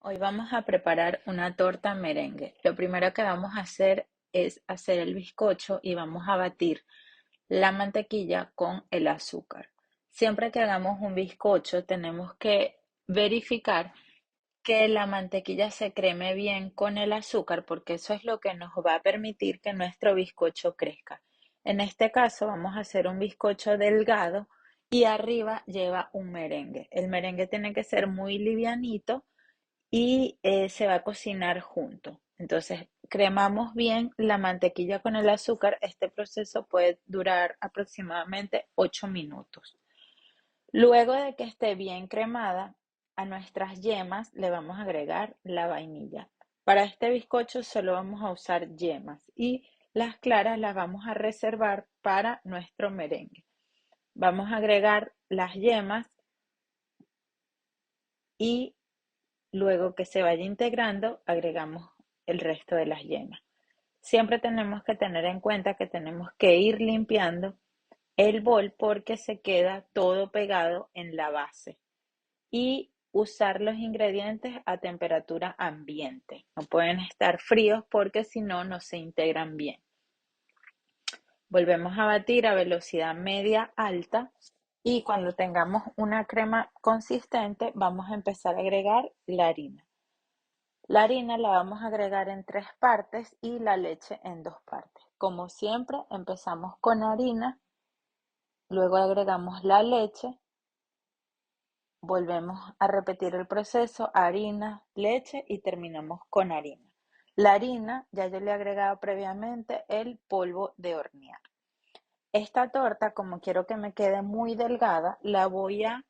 Hoy vamos a preparar una torta merengue. Lo primero que vamos a hacer es hacer el bizcocho y vamos a batir la mantequilla con el azúcar. Siempre que hagamos un bizcocho tenemos que verificar que la mantequilla se creme bien con el azúcar porque eso es lo que nos va a permitir que nuestro bizcocho crezca. En este caso vamos a hacer un bizcocho delgado y arriba lleva un merengue. El merengue tiene que ser muy livianito y se va a cocinar junto. Entonces, cremamos bien la mantequilla con el azúcar. Este proceso puede durar aproximadamente 8 minutos. Luego de que esté bien cremada, a nuestras yemas le vamos a agregar la vainilla. Para este bizcocho solo vamos a usar yemas y las claras las vamos a reservar para nuestro merengue. Vamos a agregar las yemas y luego que se vaya integrando, agregamos el resto de las yemas. Siempre tenemos que tener en cuenta que tenemos que ir limpiando el bol porque se queda todo pegado en la base y usar los ingredientes a temperatura ambiente. No pueden estar fríos porque si no, no se integran bien. Volvemos a batir a velocidad media alta y cuando tengamos una crema consistente vamos a empezar a agregar la harina. La harina la vamos a agregar en 3 partes y la leche en 2 partes. Como siempre, empezamos con harina, luego agregamos la leche, volvemos a repetir el proceso, harina, leche y terminamos con harina. La harina, ya yo le he agregado previamente el polvo de hornear. Esta torta, como quiero que me quede muy delgada, la voy a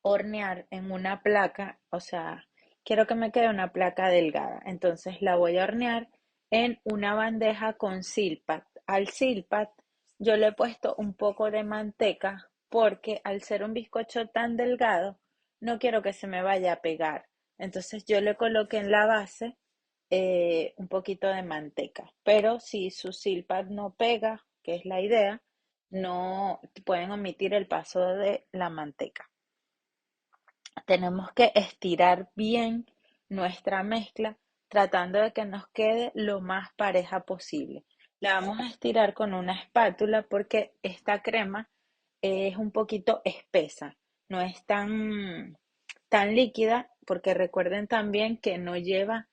hornear en una placa, o sea, quiero que me quede una placa delgada. Entonces la voy a hornear en una bandeja con silpat. Al silpat yo le he puesto un poco de manteca porque al ser un bizcocho tan delgado, no quiero que se me vaya a pegar. Entonces yo le coloqué en la base un poquito de manteca. Pero si su silpat no pega, que es la idea, no pueden omitir el paso de la manteca. Tenemos que estirar bien nuestra mezcla tratando de que nos quede lo más pareja posible. La vamos a estirar con una espátula porque esta crema es un poquito espesa, no es tan líquida porque recuerden también que no lleva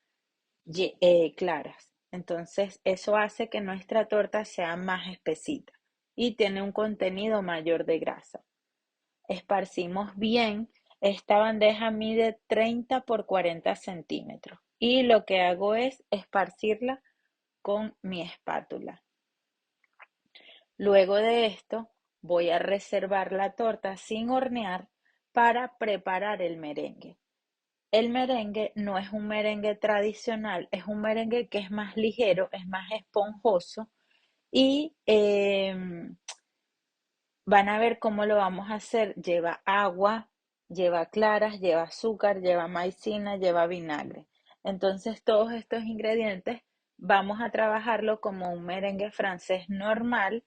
claras. Entonces eso hace que nuestra torta sea más espesita y tiene un contenido mayor de grasa. Esparcimos bien. Esta bandeja mide 30 por 40 centímetros y lo que hago es esparcirla con mi espátula. Luego de esto voy a reservar la torta sin hornear para preparar el merengue. El merengue no es un merengue tradicional, es un merengue que es más ligero, es más esponjoso y van a ver cómo lo vamos a hacer. Lleva agua, lleva claras, lleva azúcar, lleva maicena, lleva vinagre. Entonces todos estos ingredientes vamos a trabajarlo como un merengue francés normal.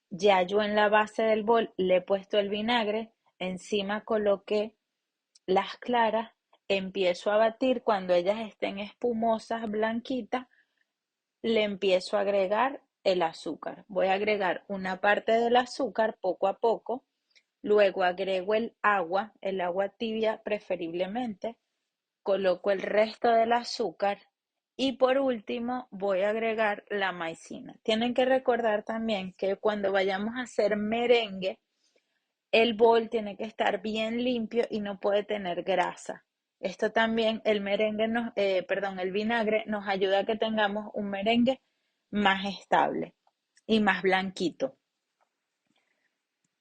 Ya yo en la base del bol le he puesto el vinagre, encima coloqué las claras, empiezo a batir cuando ellas estén espumosas, blanquitas, le empiezo a agregar el azúcar. Voy a agregar una parte del azúcar poco a poco. Luego agrego el agua tibia preferiblemente, coloco el resto del azúcar y por último voy a agregar la maicena. Tienen que recordar también que cuando vayamos a hacer merengue, el bol tiene que estar bien limpio y no puede tener grasa. Esto también, el vinagre nos ayuda a que tengamos un merengue más estable y más blanquito.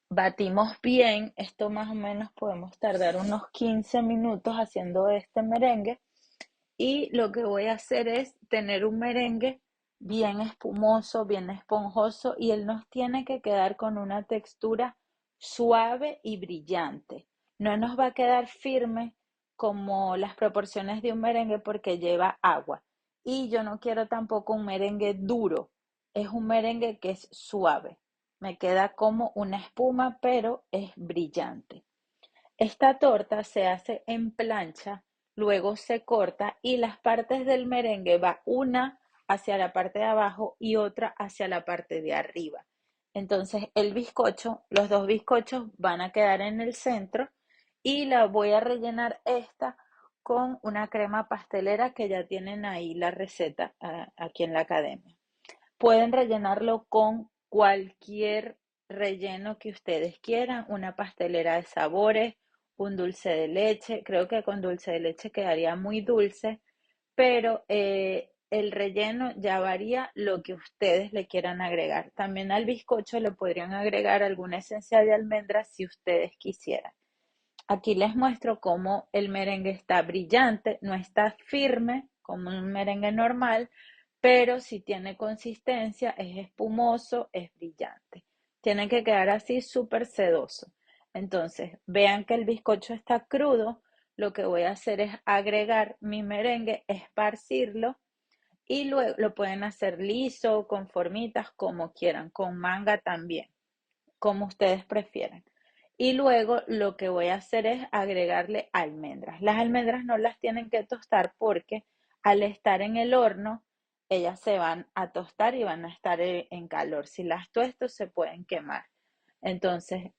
Batimos bien, esto más o menos podemos tardar unos 15 minutos haciendo este merengue y lo que voy a hacer es tener un merengue bien espumoso, bien esponjoso y él nos tiene que quedar con una textura suave y brillante. No nos va a quedar firme como las proporciones de un merengue porque lleva agua. Y yo no quiero tampoco un merengue duro, es un merengue que es suave. Me queda como una espuma, pero es brillante. Esta torta se hace en plancha luego se corta y las partes del merengue va una hacia la parte de abajo y otra hacia la parte de arriba. Entonces el bizcocho, los dos bizcochos van a quedar en el centro y la voy a rellenar esta con una crema pastelera que ya tienen ahí la receta aquí en la academia. Pueden rellenarlo con cualquier relleno que ustedes quieran, una pastelera de sabores, un dulce de leche. Creo que con dulce de leche quedaría muy dulce, pero el relleno ya varía lo que ustedes le quieran agregar. También al bizcocho le podrían agregar alguna esencia de almendras si ustedes quisieran. Aquí les muestro cómo el merengue está brillante, no está firme como un merengue normal, pero si tiene consistencia, es espumoso, es brillante. Tiene que quedar así súper sedoso. Entonces, vean que el bizcocho está crudo. Lo que voy a hacer es agregar mi merengue, esparcirlo y luego lo pueden hacer liso, con formitas, como quieran, con manga también, como ustedes prefieran. Y luego lo que voy a hacer es agregarle almendras. Las almendras no las tienen que tostar porque al estar en el horno, ellas se van a tostar y van a estar en calor. Si las tuesto, se pueden quemar. Entonces,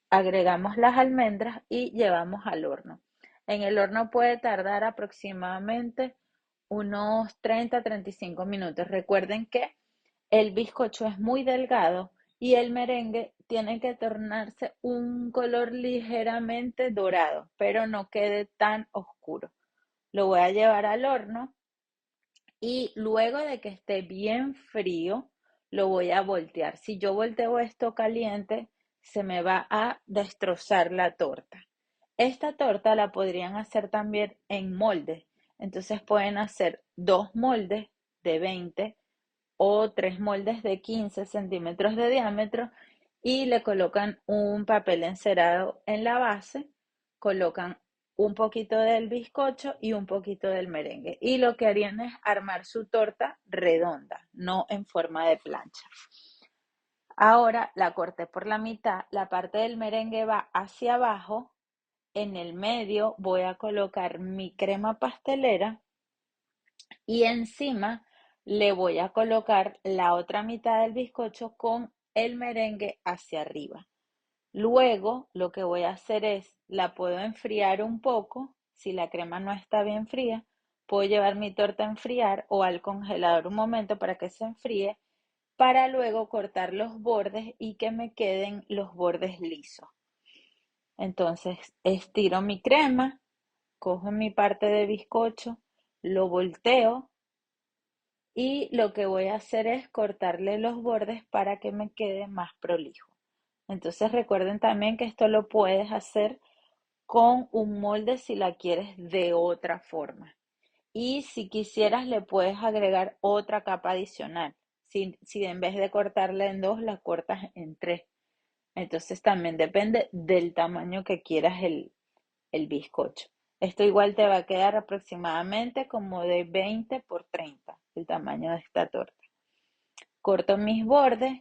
agregamos las almendras y llevamos al horno. En el horno puede tardar aproximadamente unos 30-35 minutos. Recuerden que el bizcocho es muy delgado y el merengue tiene que tornarse un color ligeramente dorado, pero no quede tan oscuro. Lo voy a llevar al horno y luego de que esté bien frío, lo voy a voltear. Si yo volteo esto caliente, se me va a destrozar la torta. Esta torta la podrían hacer también en moldes. Entonces pueden hacer dos moldes de 20 o tres moldes de 15 centímetros de diámetro y le colocan un papel encerado en la base, colocan un poquito del bizcocho y un poquito del merengue. Y lo que harían es armar su torta redonda, no en forma de plancha. Ahora la corté por la mitad, la parte del merengue va hacia abajo, en el medio voy a colocar mi crema pastelera y encima le voy a colocar la otra mitad del bizcocho con el merengue hacia arriba. Luego lo que voy a hacer es, la puedo enfriar un poco, si la crema no está bien fría, puedo llevar mi torta a enfriar o al congelador un momento para que se enfríe, para luego cortar los bordes y que me queden los bordes lisos. Entonces estiro mi crema, cojo mi parte de bizcocho, lo volteo y lo que voy a hacer es cortarle los bordes para que me quede más prolijo. Entonces recuerden también que esto lo puedes hacer con un molde si la quieres de otra forma. Y si quisieras le puedes agregar otra capa adicional. Si en vez de cortarla en dos, la cortas en tres. Entonces también depende del tamaño que quieras el bizcocho. Esto igual te va a quedar aproximadamente como de 20 por 30, el tamaño de esta torta. Corto mis bordes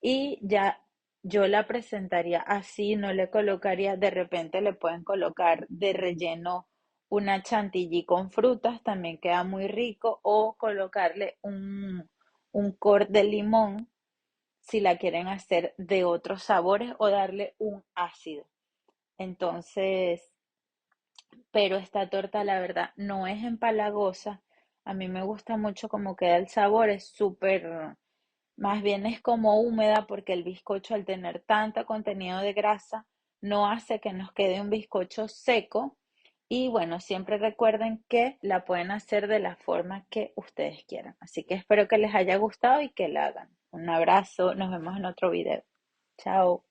y ya yo la presentaría así, no le colocaría, de repente le pueden colocar de relleno una chantilly con frutas, también queda muy rico, o colocarle un corte de limón si la quieren hacer de otros sabores o darle un ácido. Entonces, pero esta torta la verdad no es empalagosa. A mí me gusta mucho cómo queda el sabor, es súper, más bien es como húmeda porque el bizcocho al tener tanto contenido de grasa no hace que nos quede un bizcocho seco. Y bueno, siempre recuerden que la pueden hacer de la forma que ustedes quieran. Así que espero que les haya gustado y que la hagan. Un abrazo, nos vemos en otro video. Chao.